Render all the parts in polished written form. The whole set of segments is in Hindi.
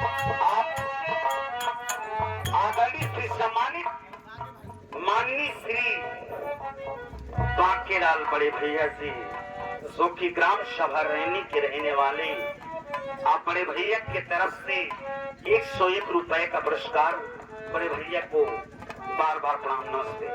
आप आदरणीय श्री सम्मानित माननीय श्री बांकेलाल बड़े भैया जी, जो कि ग्राम सभा रहने के रहने वाले, आप बड़े भैया के तरफ से 101 रुपए का पुरस्कार बड़े भैया को बार बार प्रणाम। नमस्ते।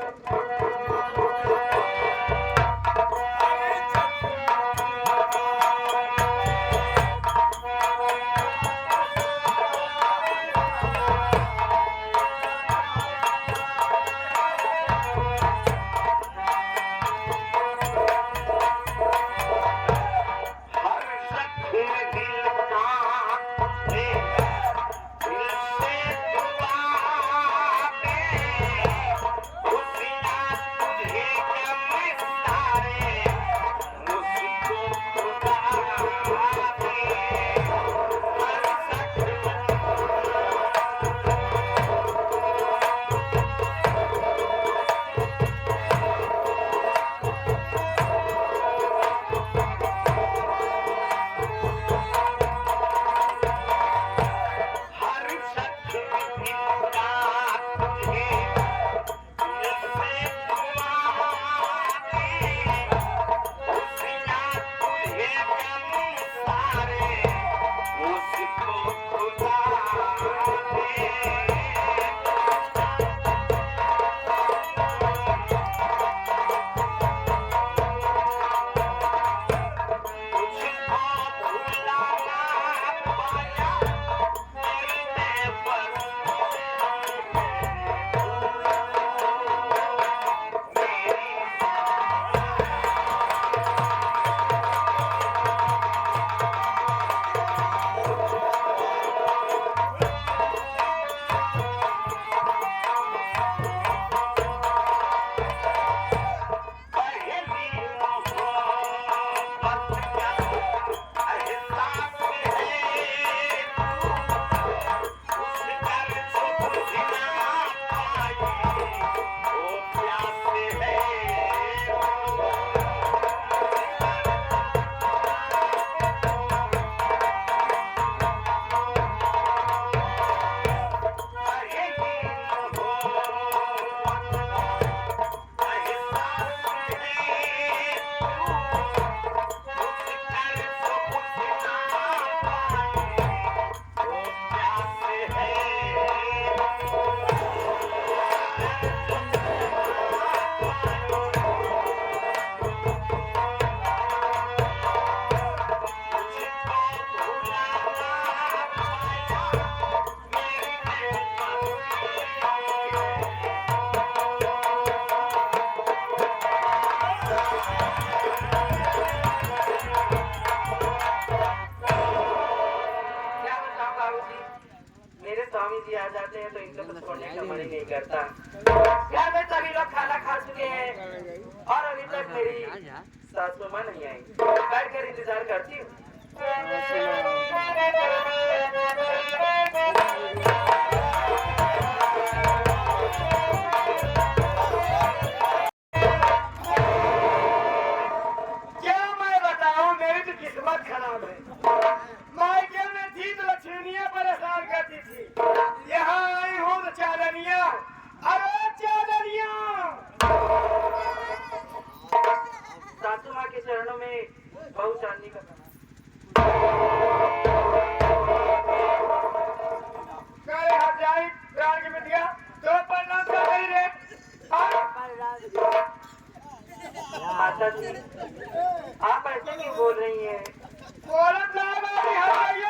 आप ऐसे क्यों बोल रही हैं?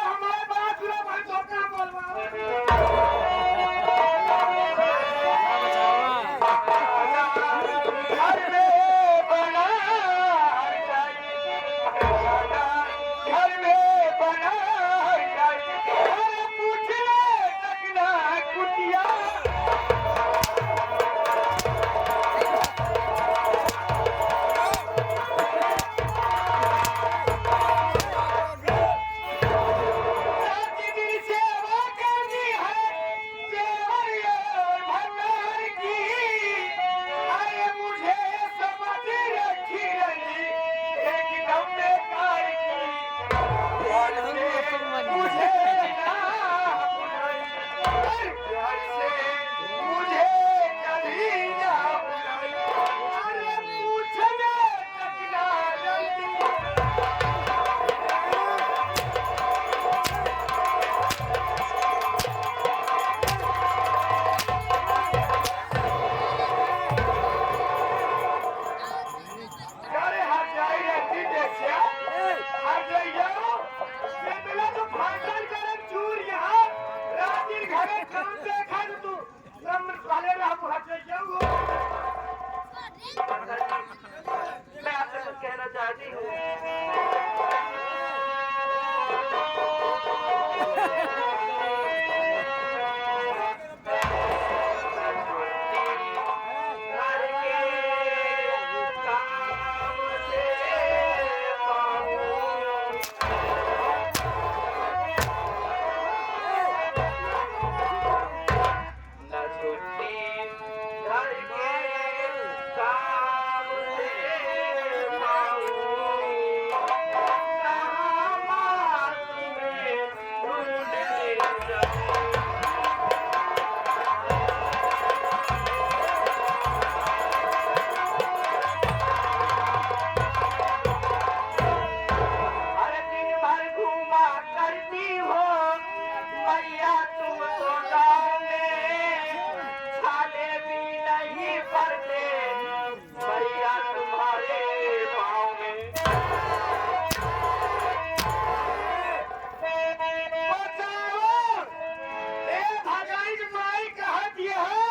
हमारे बात सुनो भाई, तो अपना बोलवा अरे काम देखा तो तू नंबर वाले रहा पहुंच जाऊंगा। मैं आपसे कुछ कहना चाहती हूँ। अरे दिन भर घूमा करती हो मैया तुम तो गाँव में, छाले भी नहीं पड़ते मैया तुम्हारे पाँव में। बचाओ ए भगाई की माई कहा दिया है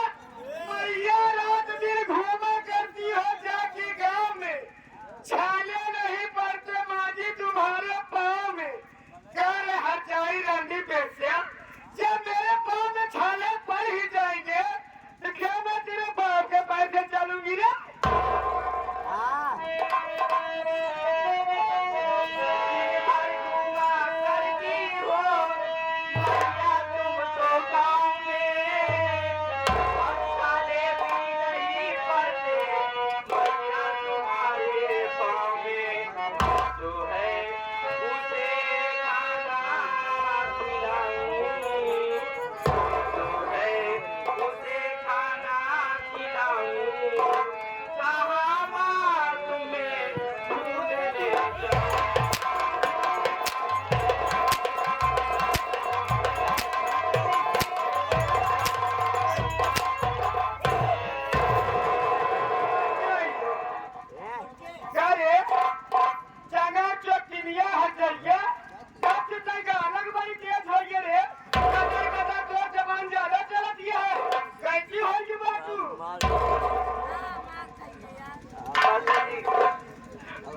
मैया रात दिन घूमा करती हो जाके गांव में, छाले नहीं पड़ते माजी तुम्हारे पाँव में। कल हजाई रंडी बेचा जब मेरे पाँव में छाले पड़ ही जाएंगे तो क्या मैं तेरे बाप के पैसे चलूंगी रे?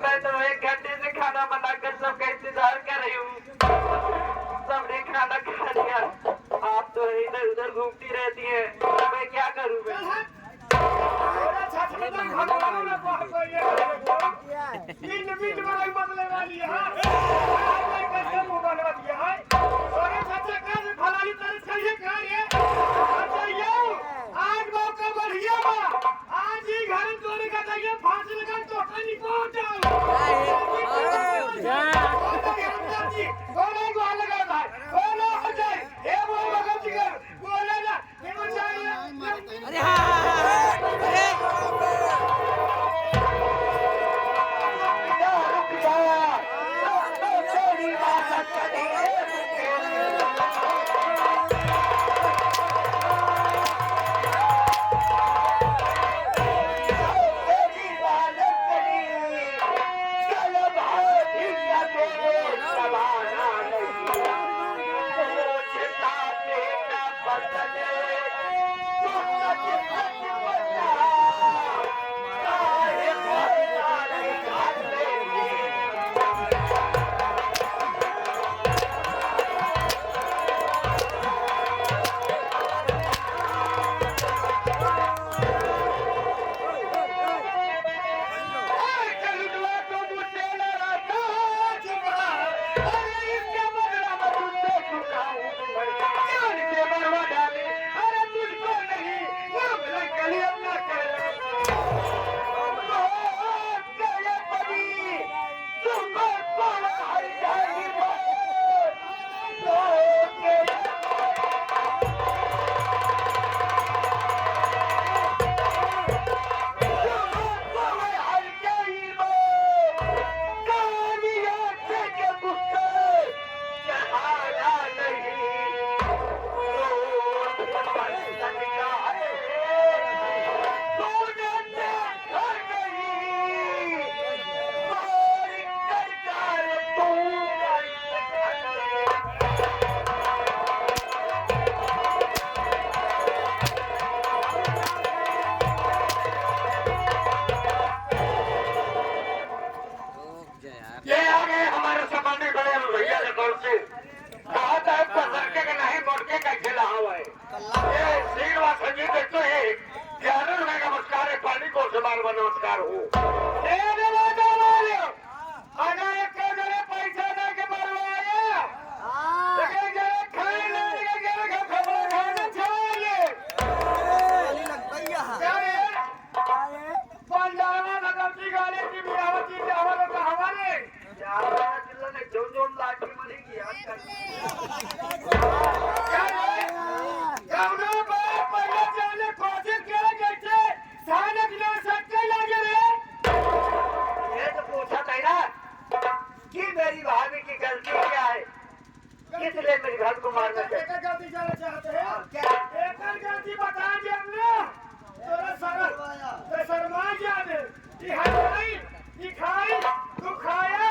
मैं तो 1 घंटे से खाना बनाकर सबका इंतजार कर रही हूँ। सबने खाना खा लिया, आप तो इधर उधर घूमती रहती है, मैं क्या करूँ? आज मौका बढ़िया बा, आज ही घर तोड़ का चाहिए फांसी लगा तो कहीं पहुंच जाओ। बोले को लगा भाई, बोलो हो जाए, हे वो भगत जी का बोले ना, ये वो चाहिए। अरे हाँ अरे रुक जा, तेरी बात करेंगे। हो तेरे वादा वाले अगर एक जगह पैसा दे के मरवाया लेकिन जगह खाए ना जगह खबर खाना चाहिए क्या है पंजाबा लगती गाली की बियावती चावल का हवाले यार जिल्ला ने जो लाठी मरेगी आजकल क्या है कौनो बात पहले जाने कोशिश करे जैसे थाने किलो सच्चे लगे रे ये तो पूछा था ना कि मेरी भाभी की गलती क्या है किस लिए मेरी घर को मारना चाहते एक गलती जाना चाहते हैं क्या एक गलती बता दे हमने तोरा सर ते शर्मा जाने ई हटाई ई खाई तू खाया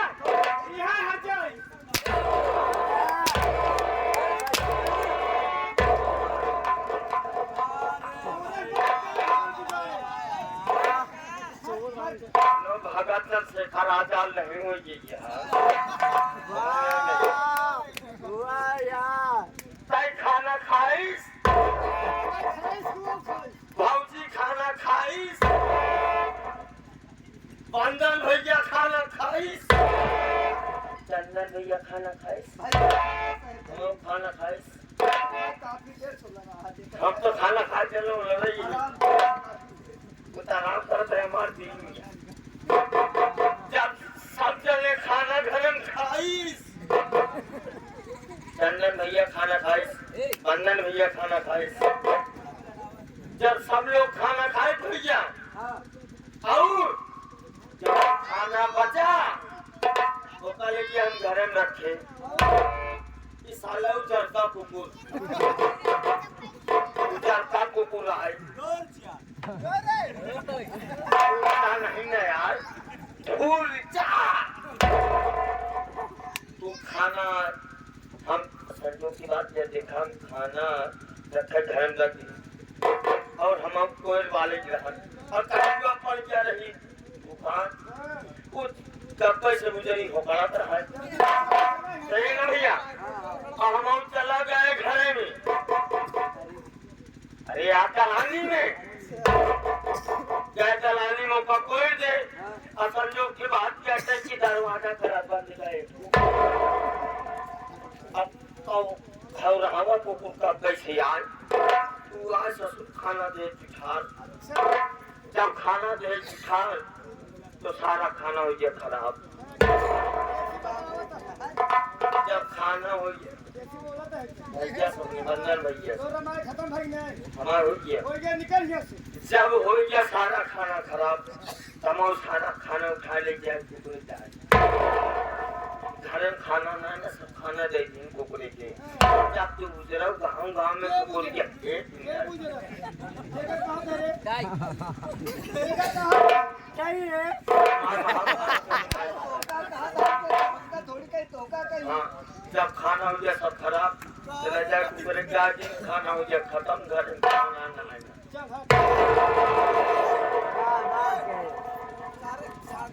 यहां हटाई लो भगत से खराजा नहीं हो ये ताई खाना खाइस भौजी खाना खाइस बंदन भैया खाना खाइस चंदन भैया खाना खाइस हम खाना खाइस हम तो खाना खा चलो लड़ाई आराम करते हैं हमारे दिन में जब सब जने खाना घर में खाइस चंदन भैया खाना खाइस बंदन भैया खाना खाइस जब सब लोग खाना खाए भैया और जब खाना बचा तो कल कि हम घर में रखे इस साला उजरता कुकुर आए नहीं ना यार भूल जा तू खाना हम संजोग की बात ये देखा हम खाना रखे घर में लगी और हम कोयल वाले ग्रहण और कहीं पड़ जा रही दुकान कुछ डब्बे से गुजरी होकड़ा रहा है सही ना भैया और हम चला गए घर में अरे आप दलानी में गए दलानी में पकड़ दे और संजोग की बात कहते कि दरवाजा खराब बंद गए अब तो खौरावा कुकुर का कैसे यार तू आज ससुर खाना दे चिठार जब खाना दे चिठार तो सारा खाना हो गया खराब जब खाना हो गया भैया बंदर भैया खत्म भाई नहीं हमारा हो गया निकल गया जब हो गया सारा खाना खराब तमाम सारा खाना उठा ले गया कुकुर जाए घर में खाना ना ना सब खाना दे दिन कुकुरे के जब तू गुजरा गाँव में कुकुर के जब खाना हो गया सब खराब चला जाए कुकुर क्या दिन खाना हो गया खत्म घर में खाना ना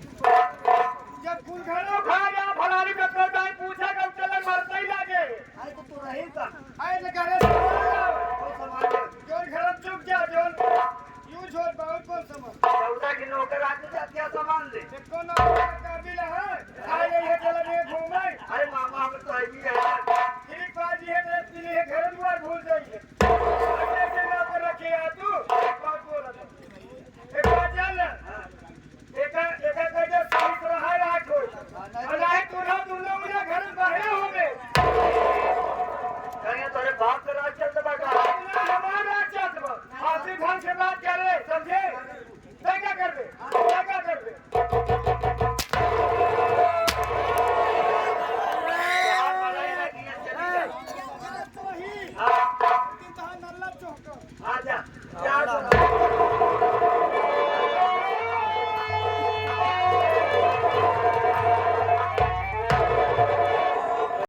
जब कुलघड़ो खा गया फलानी का प्रोटाइन पूछा कब चले मरते ही लागे आए तो तू रही का आए तो घरे जोन घर चुप जा जोन यूज हो बहुत कौन समझ चौथा की नौकर आके जाते हैं सामान ले देखो ना काबिल है आए ये चला गए घूमे अरे मामा हम तो आई है ठीक बाजी है तो इसलिए घर में भूल जाइए ऐसे ना कर रखे आ तू बात बोल रहा एक बात जान ले एक का जो सही तरह है आज हो अलाए तू ना तुम लोग मुझे घर में बाहर हो गए कहीं तेरे बाप का राज चलता बाटा हमारा चाहत बा आसी ढंग से बात करे समझे क्या कर दे क्या कर दे आजा